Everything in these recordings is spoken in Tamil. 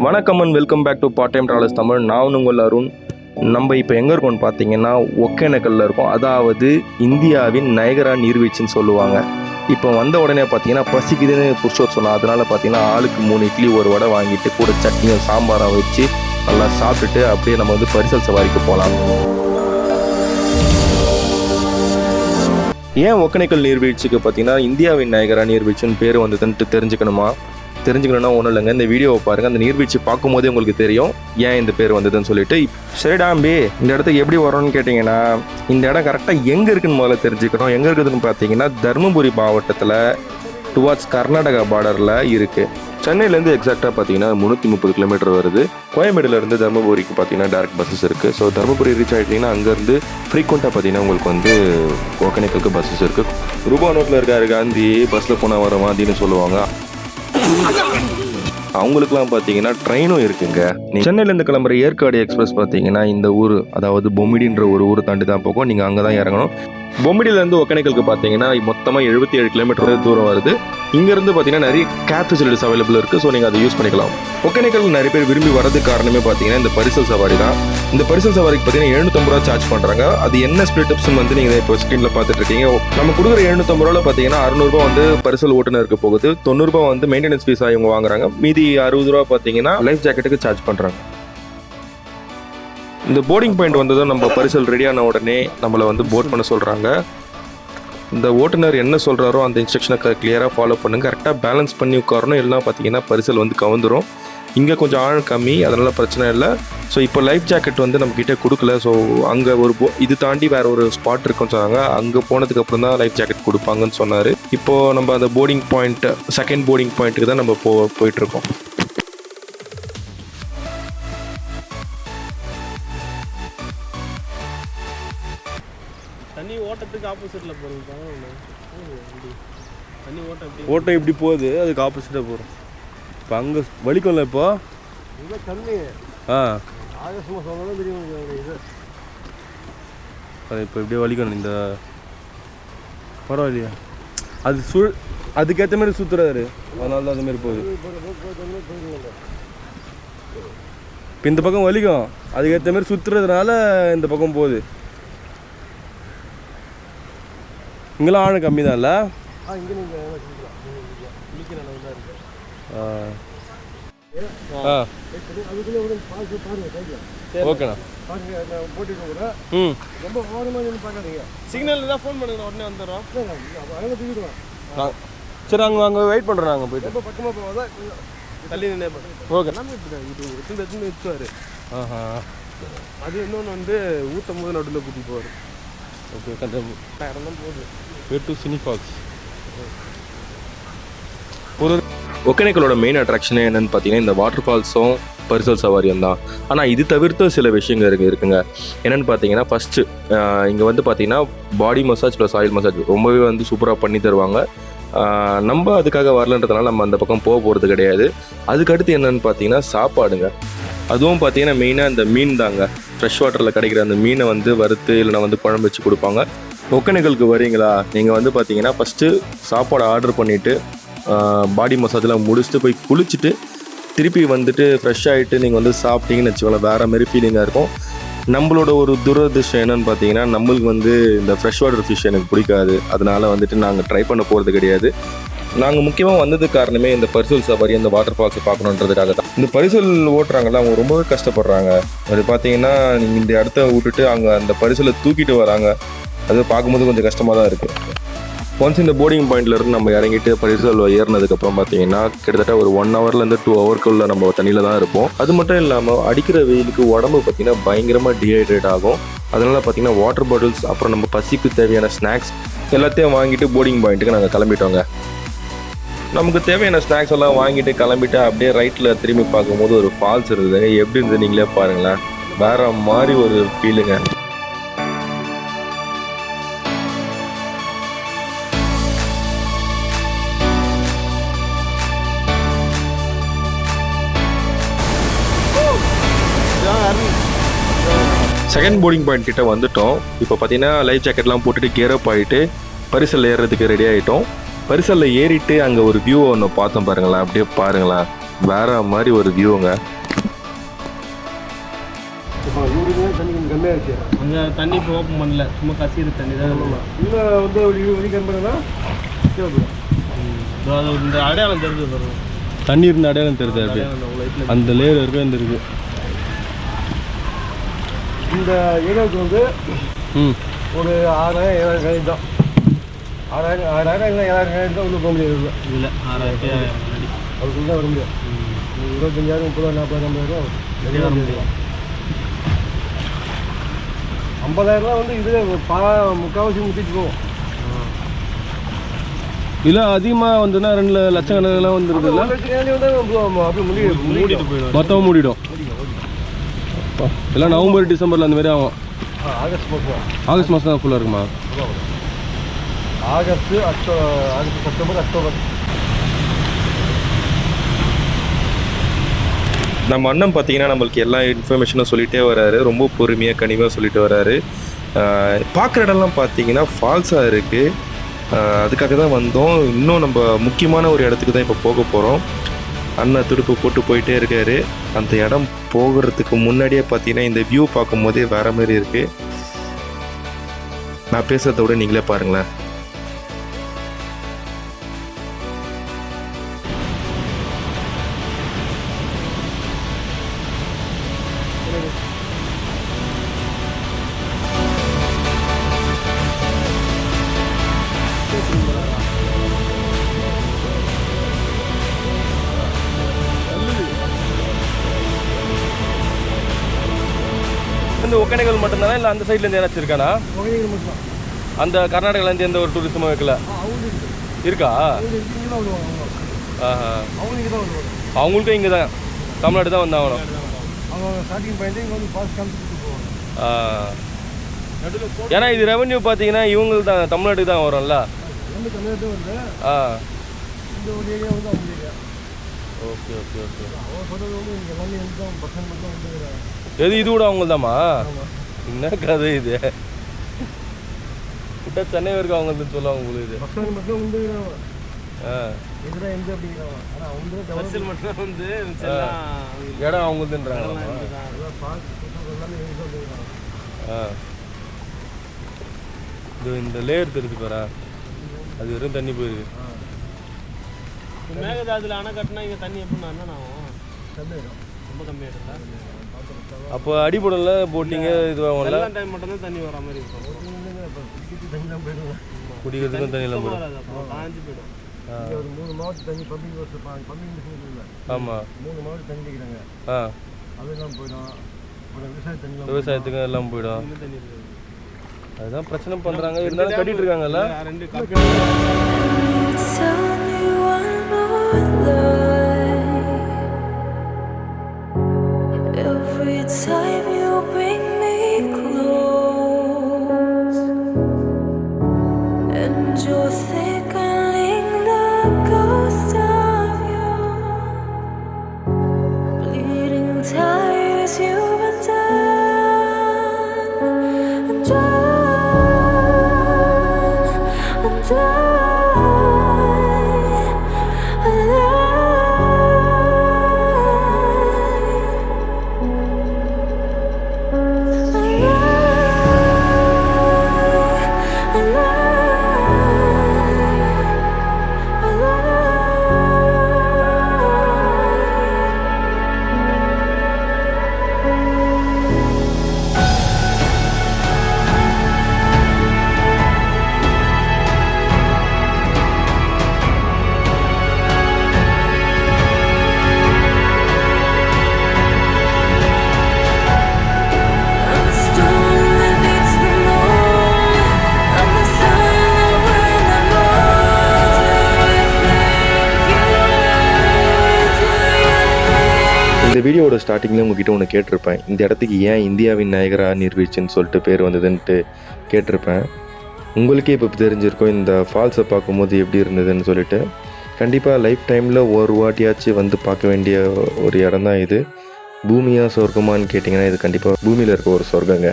வணக்கம் and welcome back to part time travellers Tamil. நான் உங்கள் அருண். நம்ம இப்போ எங்கே இருக்கோம்னு பார்த்தீங்கன்னா ஒகேனக்கல்ல இருக்கோம். அதாவது இந்தியாவின் நயகரா நீர்வீழ்ச்சின்னு சொல்லுவாங்க. இப்போ வந்த உடனே பார்த்தீங்கன்னா பசிக்குதுன்னு புருஷோத் சொன்னால், அதனால் பார்த்தீங்கன்னா ஆளுக்கு 3 இட்லி ஒரு வடை வாங்கிட்டு கூட சட்னியும் சாம்பாரை வச்சு நல்லா சாப்பிட்டுட்டு அப்படியே நம்ம வந்து பரிசல் சவாரிக்கு போகலாம். ஏன் ஒகேனக்கல் நீர்வீழ்ச்சிக்கு பார்த்தீங்கன்னா இந்தியாவின் நயகரா நீர்வீழ்ச்சின்னு பேர் வந்ததுன்ட்டு தெரிஞ்சுக்கணும்னா ஒன்றும் இல்லைங்க, இந்த வீடியோவை பாருங்கள். அந்த நீர்வீழ்ச்சி பார்க்கும்போதே உங்களுக்கு தெரியும் ஏன் இந்த பேர் வந்ததுன்னு சொல்லிட்டு. சரிடாம்பி, இந்த இடத்துக்கு எப்படி வரணும்னு கேட்டிங்கன்னா, இந்த இடம் கரெக்டாக எங்கே இருக்குன்னு முதல்ல தெரிஞ்சுக்கணும். எங்கே இருக்குதுன்னு பார்த்தீங்கன்னா தருமபுரி மாவட்டத்தில் டுவார்ட்ஸ் கர்நாடகா பார்டரில் இருக்குது. சென்னையிலேருந்து எக்ஸாக்டாக பார்த்தீங்கன்னா 330 கிலோமீட்டர் வருது. கோயம்பேடுலேருந்து தருமபுரிக்கு பார்த்தீங்கன்னா டேரக்ட் பஸ்ஸஸ் இருக்குது. ஸோ தருமபுரி ரீச் ஆகிட்டிங்கன்னா அங்கேருந்து ஃப்ரீக்வெண்ட்டாக பார்த்தீங்கன்னா உங்களுக்கு வந்து ஒகேனக்கலுக்கு பஸ்ஸஸ் இருக்குது. ரூபா நோட்டில் இருக்காரு காந்தி, பஸ்ஸில் போனால் வர மாதிரின்னு சொல்லுவாங்க. அவங்களுக்குலாம் பார்த்தீங்கன்னா ட்ரெயினும் இருக்குங்க. சென்னையிலேருந்து கிளம்புற ஏற்காடு எக்ஸ்பிரஸ் பார்த்தீங்கன்னா இந்த ஊர், அதாவது பொம்மிடின்ற ஒரு ஊர் தாண்டி தான் போகும். நீங்கள் அங்கே தான் இறங்கணும். பொம்மிடியிலேருந்து ஒகேனக்கலுக்கு பார்த்தீங்கன்னா மொத்தமாக 77 கிலோமீட்டர் தூரம் வருது. இங்கேருந்து பார்த்தீங்கன்னா நிறைய கேப் ஃபெசிலிட்டிஸ் அவைலபிள் இருக்குது. ஸோ நீங்கள் அதை யூஸ் பண்ணிக்கலாம். ஒகேனக்கல் நிறைய பேர் விரும்பி வரதுக்கு காரணமே பார்த்தீங்கன்னா இந்த பரிசல் சவாரி தான். இந்த பரிசல் சவாரிக்கு பார்த்தீங்கன்னா 750 ரூபா சார்ஜ் பண்ணுறாங்க. அது என்ன ஸ்பிளிட்அப்ஸ்னு வந்து நீங்கள் இப்போ ஸ்க்ரீனில் பார்த்துட்டு இருக்கீங்க. நம்ம கொடுக்குற 750 ரூபாவில் பார்த்தீங்கன்னா 600 ரூபா வந்து பரிசல் ஓட்டுநருக்கு போகுது. 90 ரூபா வந்து மெயின்டெனன்ஸ் ஃபீஸாக இவங்க வாங்குறாங்க. மீதி 60 ரூபா பார்த்தீங்கன்னா லைஃப் ஜாக்கெட்டுக்கு சார்ஜ் பண்ணுறாங்க. இந்த போர்டிங் பாயிண்ட் வந்ததும் நம்ம பரிசல் ரெடியான உடனே நம்மளை வந்து போர்ட் பண்ண சொல்கிறாங்க. இந்த ஓட்டுநர் என்ன சொல்கிறாரோ அந்த இன்ஸ்ட்ரக்ஷனை கிளியராக ஃபாலோ பண்ணுங்கள். கரெக்டாக பேலன்ஸ் பண்ணி உட்காரணும். எல்லாம் பார்த்தீங்கன்னா பரிசல் வந்து கவுந்துடும். இங்கே கொஞ்சம் ஆழம் கம்மி, அதனால் பிரச்சனை இல்லை. ஸோ இப்போ லைஃப் ஜாக்கெட் வந்து நம்மக்கிட்ட கொடுக்கல. ஸோ அங்கே ஒரு இது தாண்டி வேறு ஒரு ஸ்பாட் இருக்குன்னு சொன்னாங்க. அங்கே போனதுக்கப்புறம் தான் லைஃப் ஜாக்கெட் கொடுப்பாங்கன்னு சொன்னார். இப்போது நம்ம அந்த போர்டிங் பாயிண்ட், செகண்ட் போர்டிங் பாயிண்ட்டுக்கு தான் நம்ம போயிட்டுருக்கோம். தண்ணி ஓட்டத்துக்கு ஆப்போசிட்டில் போகிறோம். தண்ணி ஓட்டம் இப்படி போகுது, அதுக்கு ஆப்போசிட்டாக போகிறோம். இப்போ அங்கே வலிக்கும்ல இப்போ இவ்வளோ தண்ணி ஆகஸ்ட் மாதம் தெரியும் இது. அது இப்போ இப்படியே வலிக்கணும். இந்த பரவாயில்லையா, அது அதுக்கேற்ற மாதிரி சுற்றுறாரு, அதனால தான் அதுமாரி போகுது. இப்போ இந்த பக்கம் வலிக்கும், அதுக்கேற்ற மாதிரி சுற்றுறதுனால இந்த பக்கம் போகுது. இங்கெல்லாம் ஆழம் கம்மி தான் இல்லை. ஓகேண்ணா. சிக்னல் தான் ஃபோன் பண்ணுங்க, உடனே வந்துடுறோம். சரி, அங்கே வெயிட் பண்ணுறோம். நாங்கள் போயிட்டு ரொம்ப பக்கமாக போகாத தள்ளி நின்று. ஓகே, இது எடுத்துன்னு வச்சுவார். அது இன்னொன்று வந்து ஊற்றும் போது நடுவில் கூட்டி போவார். ஓகே, கொஞ்சம் இடம் போகுது. டு சினிஃபாக்ஸ். ஒகேனக்கலோட மெயின் அட்ராக்ஷனே என்னென்னு பார்த்தீங்கன்னா இந்த வாட்டர் ஃபால்ஸும் பரிசல் சவாரியும் தான். ஆனால் இது தவிர்த்து சில விஷயங்கள் இருக்குங்க. என்னென்னு பார்த்தீங்கன்னா ஃபஸ்ட்டு இங்கே வந்து பார்த்தீங்கன்னா body massage plus oil massage ரொம்பவே வந்து சூப்பராக பண்ணி தருவாங்க. நம்ம அதுக்காக வரலன்றதுனால நம்ம அந்த பக்கம் போகிறது கிடையாது. அதுக்கடுத்து என்னென்னு பார்த்தீங்கன்னா சாப்பாடுங்க. அதுவும் பார்த்தீங்கன்னா மெயினாக இந்த மீன் தாங்க. ஃப்ரெஷ் வாட்டரில் கிடைக்கிற அந்த மீனை வந்து வறுத்து இல்லைனா வந்து குழம்பு வச்சு கொடுப்பாங்க. ஒகேனக்கலுக்கு வரீங்களா, நீங்கள் வந்து பார்த்தீங்கன்னா ஃபஸ்ட்டு சாப்பாடு ஆர்டர் பண்ணிவிட்டு பாடி மசாஜெலாம் முடிச்சுட்டு போய் குளிச்சுட்டு திருப்பி வந்துட்டு ஃப்ரெஷ் ஆகிட்டு நீங்கள் வந்து சாப்பிட்டீங்கன்னு வச்சுக்கோங்களேன், வேறு மாதிரி ஃபீலிங்காக இருக்கும். நம்மளோட ஒரு துரதிர்ஷ்டம் என்னென்னு பார்த்தீங்கன்னா நம்மளுக்கு வந்து இந்த ஃப்ரெஷ் வாட்டர் ஃபிஷ் எனக்கு பிடிக்காது. அதனால் வந்துட்டு நாங்கள் ட்ரை பண்ண போகிறது கிடையாது. நாங்கள் முக்கியமாக வந்ததுக்கு காரணமே இந்த பரிசல் சவாரி, அந்த வாட்டர் ஃபால்ஸை பார்க்கணுன்றதுக்காக தான். இந்த பரிசல் ஓட்டுறாங்கல்ல, அவங்க ரொம்பவே கஷ்டப்படுறாங்க. அது பார்த்தீங்கன்னா நீங்கள் இந்த இடத்த விட்டுட்டு அங்கே அந்த பரிசலை தூக்கிட்டு வராங்க. அது பார்க்கும்போது கொஞ்சம் கஷ்டமாக தான் இருக்குது. ஒன்ஸ் இந்த போர்டிங் பாயிண்ட்லேருந்து நம்ம இறங்கிட்டு பரிசல் ஏறினதுக்கப்புறம் பார்த்தீங்கன்னா கிட்டத்தட்ட ஒரு 1 ஹவர்லேருந்து 2 ஹவருக்குள்ளே நம்ம தண்ணியில் தான் இருப்போம். அது மட்டும் இல்லாமல் அடிக்கிற வெயிலுக்கு உடம்பு பார்த்திங்கன்னா பயங்கரமாக டீஹைட்ரேட் ஆகும். அதனால் பார்த்திங்கன்னா வாட்டர் பாட்டில்ஸ், அப்புறம் நம்ம பசிக்கு தேவையான ஸ்நாக்ஸ் எல்லாத்தையும் வாங்கிட்டு போர்டிங் பாயிண்ட்டுக்கு நாங்கள் கிளம்பிட்டோங்க. நமக்கு தேவையான ஸ்நாக்ஸ் எல்லாம் வாங்கிட்டு கிளம்பிட்டு அப்படியே ரைட்டில் திரும்பி பார்க்கும்போது ஒரு ஃபால்ஸ் இருக்குதுங்க. எப்படி இருந்தது நீங்களே பாருங்களேன், வேறு மாதிரி ஒரு ஃபீலுங்க. செகண்ட் போர்டிங் பாயிண்ட் கிட்ட வந்துட்டோம். இப்போ பார்த்தீங்கன்னா லைஃப் ஜாக்கெட்லாம் போட்டுட்டு கியரப் ஆகிட்டு பரிசல் ஏறுறதுக்கு ரெடி ஆகிட்டோம். பரிசலில் ஏறிட்டு அங்கே ஒரு வியூ ஒன்று பார்த்தோம் பாருங்களேன். அப்படியே பாருங்களேன், வேற மாதிரி ஒரு வியூங்க. இப்போ இவருக்கு தண்ணி கொஞ்சம் கம்மியாக இருக்குது. அங்கே தண்ணி இப்போ ஓப்பன் பண்ணல, சும்மா கசிகிற தண்ணி தான். இல்லை வந்து ஒரு 20 மணிக்கு கம்பெனினா அது இந்த அடையாளம் தெரிஞ்சு பாருங்க, தண்ணி இருந்த அடையாளம் தெரியுது. அப்படி அந்த லேயர் இருக்கு, இந்த இருக்கு. இந்த ஏரியாவுக்கு வந்து ஒரு 6000 7,000 தான். 6000 இல்லை 7000 தான் உள்ள போக முடியாது. இல்லை 6000 அடி அதுக்குள்ள தான் வர முடியும். 25,000 30,000 40,000 50,000 வர முடியும். 50,000 வந்து இது முக்கால்வாசி முக்கிட்டு போகும். இல்லை அதிகமாக வந்துன்னா 2 லட்சக்கணக்கெல்லாம் வந்துருக்குல்ல, அப்படி மூடிட்டு போயிடும், மொத்தமாக மூடிடும். எல்லாம் நவம்பர் டிசம்பரில் அந்த மாதிரி ஆகும். ஆகஸ்ட் மாதம், ஆகஸ்ட் மாதம் தான் ஃபுல்லாக இருக்குமா? August September October. நம்ம அண்ணன் பார்த்தீங்கன்னா நம்மளுக்கு எல்லா இன்ஃபர்மேஷனும் சொல்லிகிட்டே வராரு. ரொம்ப பொறுமையாக கனிவாக சொல்லிட்டு வராரு. பார்க்குற இடம்லாம் பார்த்தீங்கன்னா ஃபால்ஸாக இருக்குது. அதுக்காக தான் வந்தோம். இன்னும் நம்ம முக்கியமான ஒரு இடத்துக்கு தான் இப்போ போக போகிறோம். அண்ணன் துடுப்பு போட்டு போயிட்டே இருக்காரு. அந்த இடம் போகிறதுக்கு முன்னாடியே பார்த்தீங்கன்னா இந்த வியூ பார்க்கும்போதே வேறு மாதிரி இருக்குது. நான் பேசுகிறத விட நீங்களே பாருங்களேன். இந்த ஒகேனக்கல் மட்டும்தானா இல்லை அந்த சைட்லேருந்து ஏதாச்சும் இருக்கானா? அந்த கர்நாடகாலேருந்து எந்த ஒரு டூரிசமும் வைக்கல இருக்கா? அவங்களுக்கும் இங்கே தான் தமிழ்நாடு தான் வந்தாகணும். ஏன்னா இது ரெவன்யூ பார்த்தீங்கன்னா இவங்களுக்கு தான் தமிழ்நாட்டுக்கு தான் வரும்ல. Okay okay okay. எது இது கூட அவங்கள்தாம்மா? என்ன கதை இது? விட்டா சென்னை வரைக்கும் அவங்க சொல்லுவாங்க உங்களுக்கு. இது இடம் அவங்களுதுன்றாங்க. இது இந்த லேயர் தெரிஞ்சு பாரு, அது வெறும் தண்ணி போயிருக்கு. மேகதாதுல அணை கட்டினா இங்கே தண்ணி எப்படின்னா என்ன ஆகும்? ரொம்ப கம்மியாகிட்டா. அப்போ அடிப்படல போட்டிங்க இதுவாகும்ல. டைம் மட்டும்தான் தண்ணி வர மாதிரி இருக்கும். குடிக்கிறதுக்கும் தண்ணியெல்லாம் போடும், காஞ்சி போயிடும். ஒரு 3 மாவட்டம் தண்ணி பம்பிங் மிஷின். ஆமாம் 3 மாவட்டம் தண்ணி வைக்கிறாங்க. அதெல்லாம் போயிடும். அப்புறம் விவசாயத்துக்கும் எல்லாம் போயிடும். தண்ணி இருக்குது, அதுதான் பிரச்சனை பண்ணுறாங்க. இருந்தாலும் கட்டிட்டு இருக்காங்கல்ல. 2 company. Every time you bring me close, and you're thickening the ghost of you, bleeding ties you've undone, undone. இந்த வீடியோவோட ஸ்டார்டிங்கில் உங்ககிட்ட ஒன்று கேட்டிருப்பேன். இந்த இடத்துக்கு ஏன் இந்தியாவின் நயகரா நீர்வீழ்ச்சின்னு சொல்லிட்டு பேர் வந்ததுன்ட்டு கேட்டிருப்பேன். உங்களுக்கே இப்போ தெரிஞ்சிருக்கும் இந்த ஃபால்ஸை பார்க்கும்போது எப்படி இருந்ததுன்னு சொல்லிட்டு. கண்டிப்பாக லைஃப் டைமில் ஒரு வாட்டியாச்சும் வந்து பார்க்க வேண்டிய ஒரு இடம் தான் இது. பூமியா சொர்க்கமானு கேட்டிங்கன்னா இது கண்டிப்பாக பூமியில் இருக்க ஒரு சொர்க்கங்க.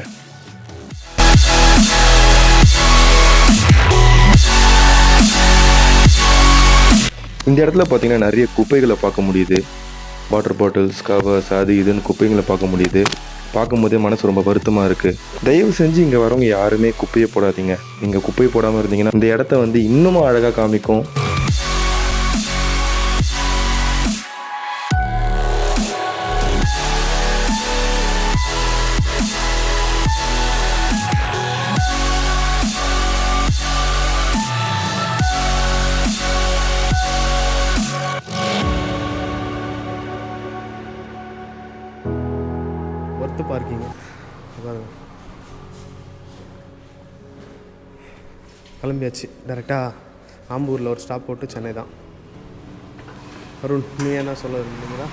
இந்த இடத்துல பார்த்தீங்கன்னா நிறைய குப்பைகளை பார்க்க முடியுது. வாட்டர் பாட்டில்ஸ், கவர்ஸ், அது இதுன்னு குப்பைங்களை பார்க்க முடியுது. பார்க்கும்போதே மனசு ரொம்ப வருத்தமாக இருக்குது. தயவு செஞ்சு இங்கே வரவங்க யாருமே குப்பையை போடாதீங்க. நீங்கள் குப்பையை போடாமல் இருந்தீங்கன்னா இந்த இடத்த வந்து இன்னமும் அழகாக காமிக்கும். ஒர்த்து பார்க்கிங்க பாருங்க. கிளம்பியாச்சு டேரெக்டாக ஆம்பூரில் ஒரு ஸ்டாப் போட்டு சென்னை தான். அருண், நீ என்ன சொல்ல இருந்தீங்களா?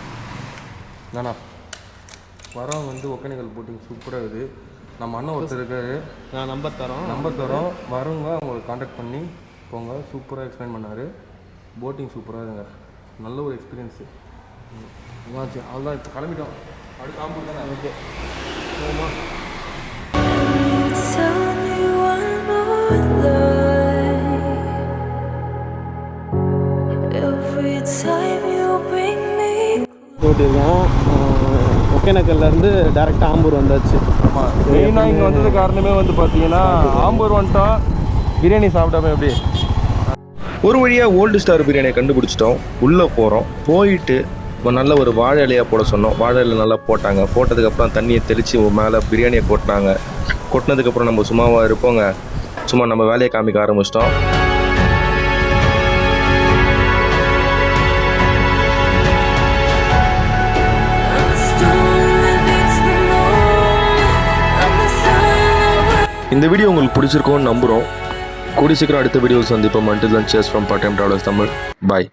நானா வரவங்க வந்து ஒகேனக்கல் போட்டிங் சூப்பராக இருக்குது. நம்ம அண்ணன் ஒருத்தர் இருக்காரு, நான் நம்பர் தரோம். வரவங்க அவங்களுக்கு காண்டாக்ட் பண்ணி போங்க. சூப்பராக எக்ஸ்பிளைன் பண்ணார். போட்டிங் சூப்பராக இருங்க, நல்ல ஒரு எக்ஸ்பீரியன்ஸு. அவ்வளோதான், இப்போ கிளம்பிட்டோம். அடுத்து ஆம்பூர் தானே. ஓகே, போமா. Tell me one more lie. Every time you bring me போட்டிருக்கோம். ஒகேனக்கல்லேருந்து டேரெக்டாக ஆம்பூர் வந்தாச்சு. ஆமாம், மெயினாக இங்கே வந்தது காரணமே வந்து பார்த்தீங்கன்னா ஆம்பூர் வந்துட்டோம், பிரியாணி சாப்பிடாம எப்படி. ஒரு வழியாக ஓல்டு ஸ்டார் பிரியாணியை கண்டுபிடிச்சிட்டோம். உள்ளே போகிறோம். போயிட்டு நல்ல ஒரு வாழை இலையாக போட சொன்னோம். வாழை இலை நல்லா போட்டாங்க. போட்டதுக்கப்புறம் தண்ணியை தெளித்து மேலே பிரியாணியை கொட்டினாங்க. கொட்டினதுக்கப்புறம் நம்ம சும்மாவாக இருப்போங்க, சும்மா நம்ம வேலையை காமிக்க ஆரம்பிச்சிட்டோம். இந்த வீடியோ உங்களுக்கு பிடிச்சிருக்கோன்னு நம்புகிறோம். கூடி சீக்கிரம் அடுத்த வீடியோ சந்திப்போம். Until then, cheers from Part Time Travelers Tamil. Bye.